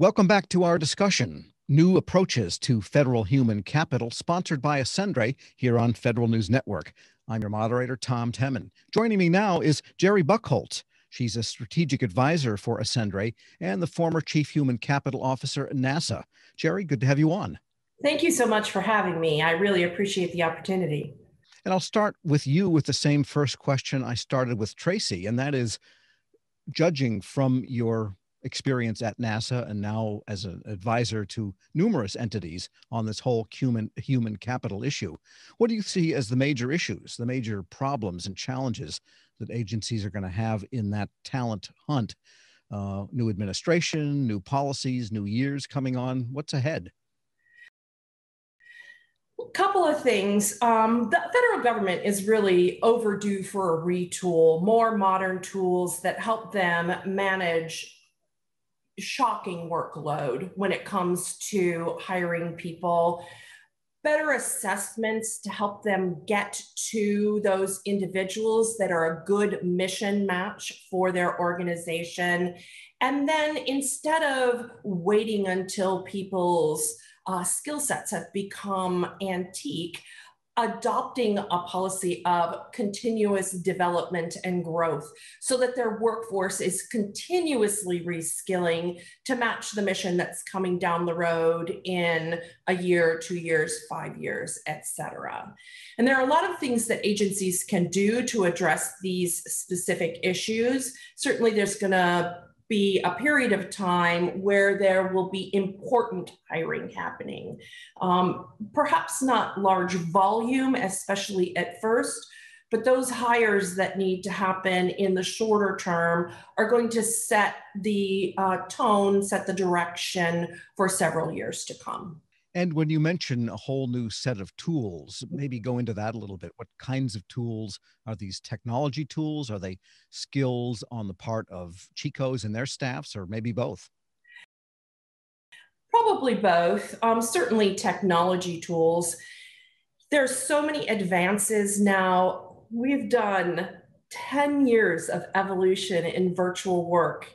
Welcome back to our discussion, New Approaches to Federal Human Capital, sponsored by Ascendre here on Federal News Network. I'm your moderator, Tom Temin. Joining me now is Jerry Buchholz. She's a strategic advisor for Ascendre and the former Chief Human Capital Officer at NASA. Jerry, good to have you on. Thank you so much for having me. I really appreciate the opportunity. And I'll start with you with the same first question I started with Tracy, and that is, judging from your experience at NASA and now as an advisor to numerous entities on this whole human capital issue, what do you see as the major issues, the major problems and challenges that agencies are going to have in that talent hunt? New administration, new policies, new years coming on. What's ahead? A couple of things. The federal government is really overdue for a retool, more modern tools that help them manage shocking workload when it comes to hiring people, better assessments to help them get to those individuals that are a good mission match for their organization. And then instead of waiting until people's skill sets have become antique, adopting a policy of continuous development and growth so that their workforce is continuously reskilling to match the mission that's coming down the road in a year, 2 years, 5 years, et cetera. And there are a lot of things that agencies can do to address these specific issues. Certainly there's going to be a period of time where there will be important hiring happening. Perhaps not large volume, especially at first, but those hires that need to happen in the shorter term are going to set the tone, set the direction for several years to come. And when you mention a whole new set of tools, maybe go into that a little bit. What kinds of tools are these? Technology tools? Are they skills on the part of Chicos and their staffs, or maybe both? Probably both. Certainly technology tools. There's so many advances now. We've done 10 years of evolution in virtual work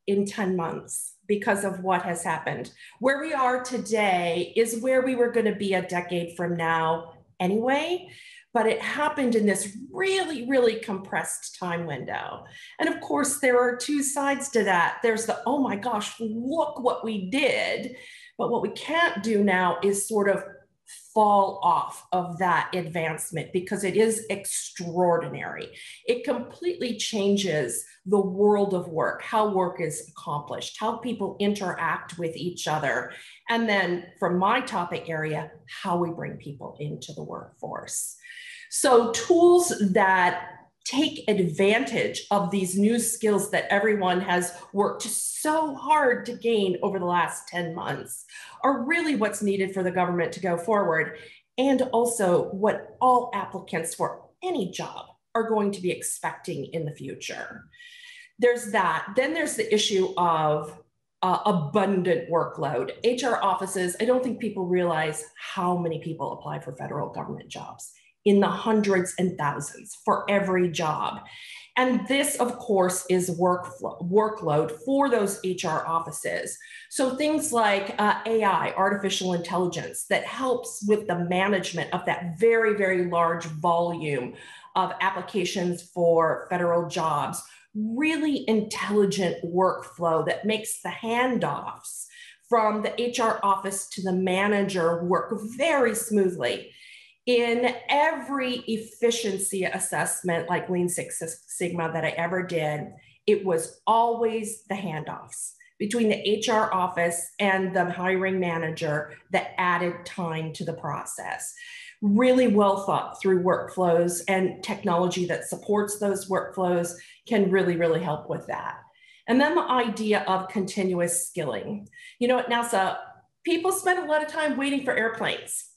in 10 months. Because of what has happened. Where we are today is where we were going to be a decade from now anyway, but it happened in this really, really compressed time window. And of course, there are two sides to that. There's the, oh my gosh, look what we did. But what we can't do now is sort of fall off of that advancement because it is extraordinary. It completely changes the world of work, how work is accomplished, how people interact with each other. And then from my topic area, how we bring people into the workforce. So tools that take advantage of these new skills that everyone has worked so hard to gain over the last 10 months are really what's needed for the government to go forward, and also what all applicants for any job are going to be expecting in the future. There's that. Then there's the issue of abundant workload. HR offices, I don't think people realize how many people apply for federal government jobs, in the hundreds and thousands for every job. And this, of course, is workload for those HR offices. So things like AI, artificial intelligence, that helps with the management of that very, very large volume of applications for federal jobs. Really intelligent workflow that makes the handoffs from the HR office to the manager work very smoothly. In every efficiency assessment like Lean Six Sigma that I ever did, it was always the handoffs between the HR office and the hiring manager that added time to the process. Really well thought through workflows, and technology that supports those workflows can really, really help with that. And then the idea of continuous skilling. You know, at NASA, people spend a lot of time waiting for airplanes.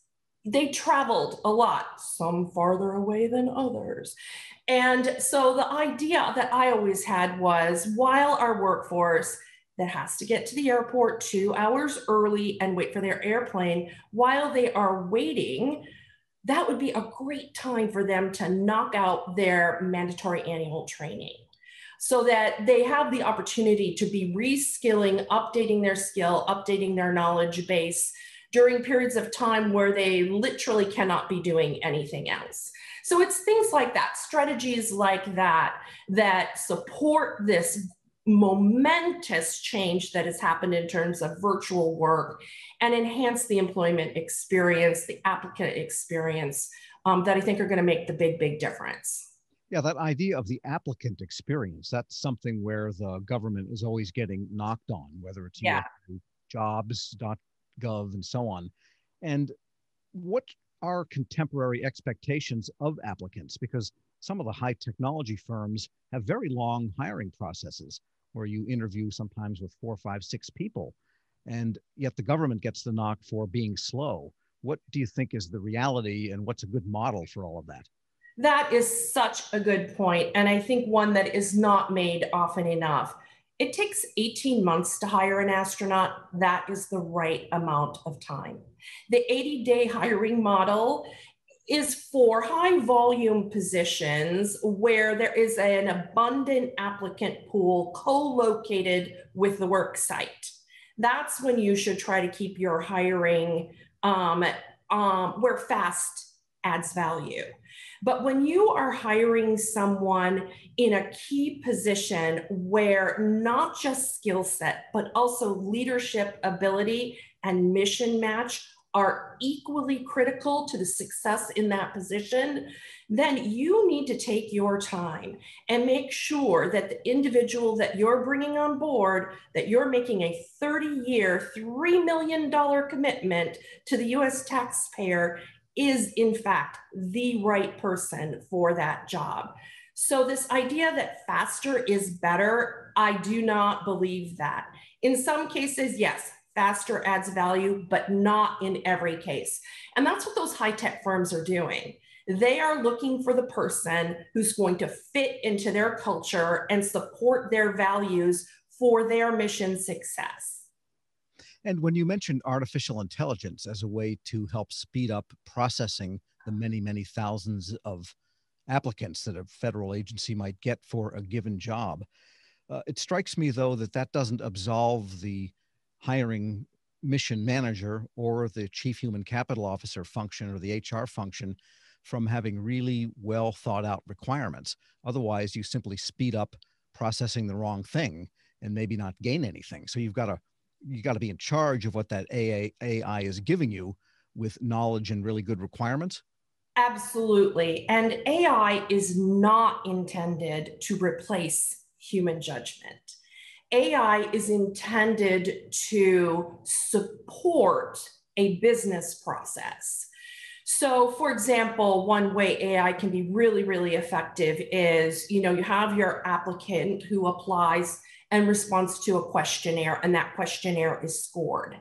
They traveled a lot, some farther away than others. And so the idea that I always had was, while our workforce that has to get to the airport 2 hours early and wait for their airplane, while they are waiting, that would be a great time for them to knock out their mandatory annual training. so that they have the opportunity to be reskilling, updating their skill, updating their knowledge base during periods of time where they literally cannot be doing anything else. So it's things like that, strategies like that, that support this momentous change that has happened in terms of virtual work and enhance the employment experience, the applicant experience, that I think are going to make the big, big difference. Yeah, that idea of the applicant experience, that's something where the government is always getting knocked on, whether it's Yeah. jobs.gov and so on. And what are contemporary expectations of applicants? Because some of the high technology firms have very long hiring processes where you interview sometimes with 4, 5, 6 people, and yet the government gets the knock for being slow. What do you think is the reality, and what's a good model for all of that? That is such a good point, and I think one that is not made often enough. It takes 18 months to hire an astronaut. That is the right amount of time. The 80-day hiring model is for high volume positions where there is an abundant applicant pool co-located with the work site. That's when you should try to keep your hiring where fast adds value. But when you are hiring someone in a key position where not just skill set, but also leadership ability and mission match are equally critical to the success in that position, then you need to take your time and make sure that the individual that you're bringing on board, that you're making a 30-year, $3 million commitment to the US taxpayer, is in fact the right person for that job. So this idea that faster is better, I do not believe that. In some cases, yes, faster adds value, but not in every case. And that's what those high-tech firms are doing. They are looking for the person who's going to fit into their culture and support their values for their mission success. And when you mentioned artificial intelligence as a way to help speed up processing the many, many thousands of applicants that a federal agency might get for a given job, it strikes me, though, that that doesn't absolve the hiring mission manager or the chief human capital officer function or the HR function from having really well thought out requirements. Otherwise, you simply speed up processing the wrong thing and maybe not gain anything. So you got to be in charge of what that AI is giving you with knowledge and really good requirements. Absolutely. And AI is not intended to replace human judgment. AI is intended to support a business process. So, for example, one way AI can be really, really effective is, you have your applicant who applies and responds to a questionnaire, and that questionnaire is scored.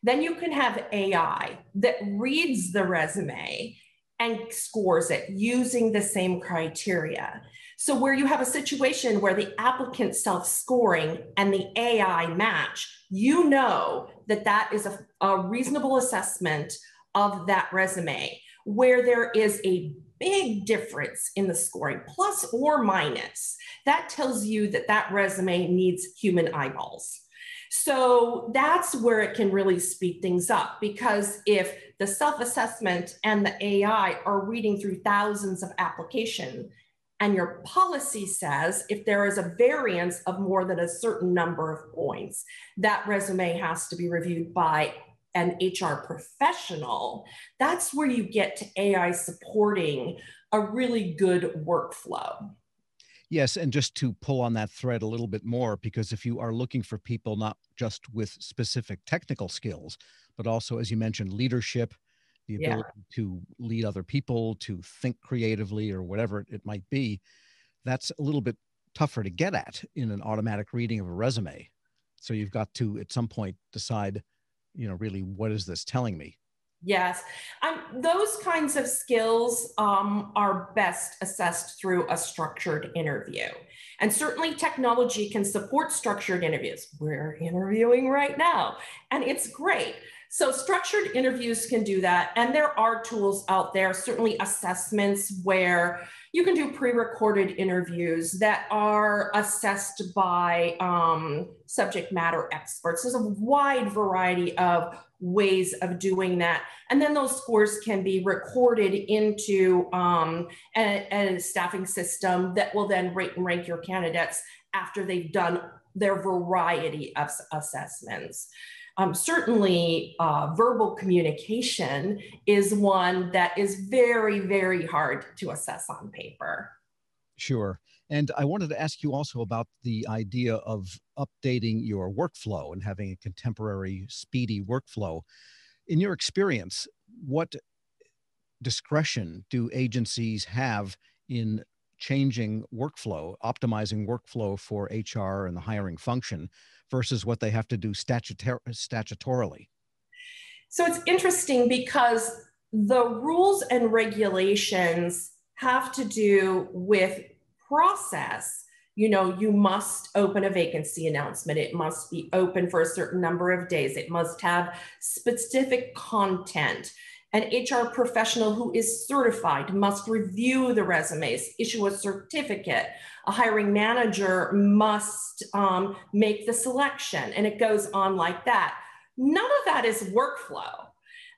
Then you can have AI that reads the resume and scores it using the same criteria. So where you have a situation where the applicant self-scoring and the AI match, that that is a reasonable assessment of that resume. Where there is a big difference in the scoring, plus or minus, that tells you that that resume needs human eyeballs. So that's where it can really speed things up, because if the self-assessment and the AI are reading through thousands of applications, and your policy says if there is a variance of more than a certain number of points, that resume has to be reviewed by an HR professional, that's where you get to AI supporting a really good workflow. Yes, and just to pull on that thread a little bit more, because if you are looking for people not just with specific technical skills, but also, as you mentioned, leadership, the ability to lead other people, to think creatively or whatever it might be, that's a little bit tougher to get at in an automatic reading of a resume. So you've got to, at some point, decide, really, what is this telling me? Yes, those kinds of skills are best assessed through a structured interview. And certainly technology can support structured interviews. We're interviewing right now, and it's great. So structured interviews can do that. And there are tools out there, certainly assessments where You can do pre-recorded interviews that are assessed by subject matter experts. There's a wide variety of ways of doing that. And then those scores can be recorded into a staffing system that will then rate and rank your candidates after they've done their variety of assessments. Certainly, verbal communication is one that is very, very hard to assess on paper. Sure. And I wanted to ask you also about the idea of updating your workflow and having a contemporary, speedy workflow. In your experience, what discretion do agencies have in changing workflow, optimizing workflow for HR and the hiring function versus what they have to do statutorily? So it's interesting because the rules and regulations have to do with process. You know, you must open a vacancy announcement. It must be open for a certain number of days. It must have specific content. An HR professional who is certified must review the resumes, issue a certificate. A hiring manager must make the selection, and it goes on like that. None of that is workflow.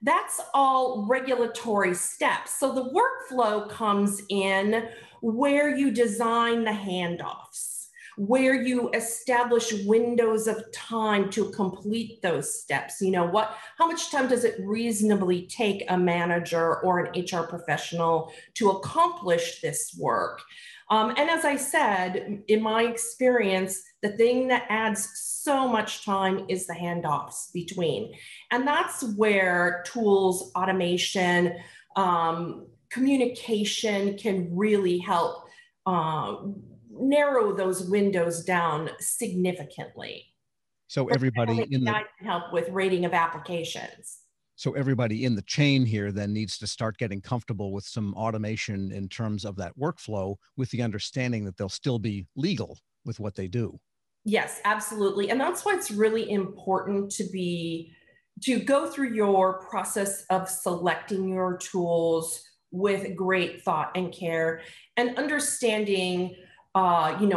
That's all regulatory steps. So the workflow comes in where you design the handoffs, where you establish windows of time to complete those steps. You know, how much time does it reasonably take a manager or an HR professional to accomplish this work? And as I said, in my experience, the thing that adds so much time is the handoffs between. And that's where tools, automation, communication can really help narrow those windows down significantly. So everybody in the can help with rating of applications. So everybody in the chain here then needs to start getting comfortable with some automation in terms of that workflow, with the understanding that they'll still be legal with what they do. Yes, absolutely. And that's why it's really important to go through your process of selecting your tools with great thought and care, and understanding, and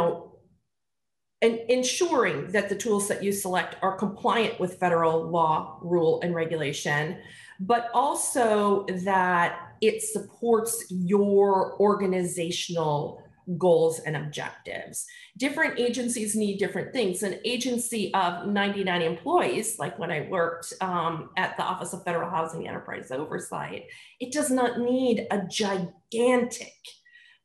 ensuring that the tools that you select are compliant with federal law, rule, and regulation, but also that it supports your organizational goals and objectives. Different agencies need different things. An agency of 99 employees, like when I worked at the Office of Federal Housing Enterprise Oversight, it does not need a gigantic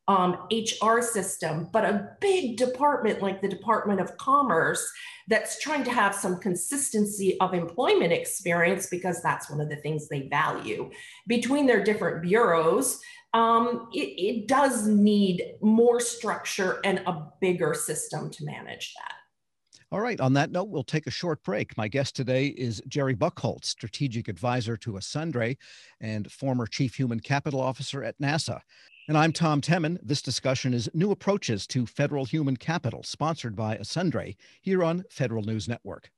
HR system, but a big department like the Department of Commerce that's trying to have some consistency of employment experience, because that's one of the things they value. Between their different bureaus, it does need more structure and a bigger system to manage that. All right. On that note, we'll take a short break. My guest today is Jerry Buchholz, Strategic Advisor to Asundre and former Chief Human Capital Officer at NASA. And I'm Tom Temin. This discussion is New Approaches to Federal Human Capital, sponsored by Asundre, here on Federal News Network.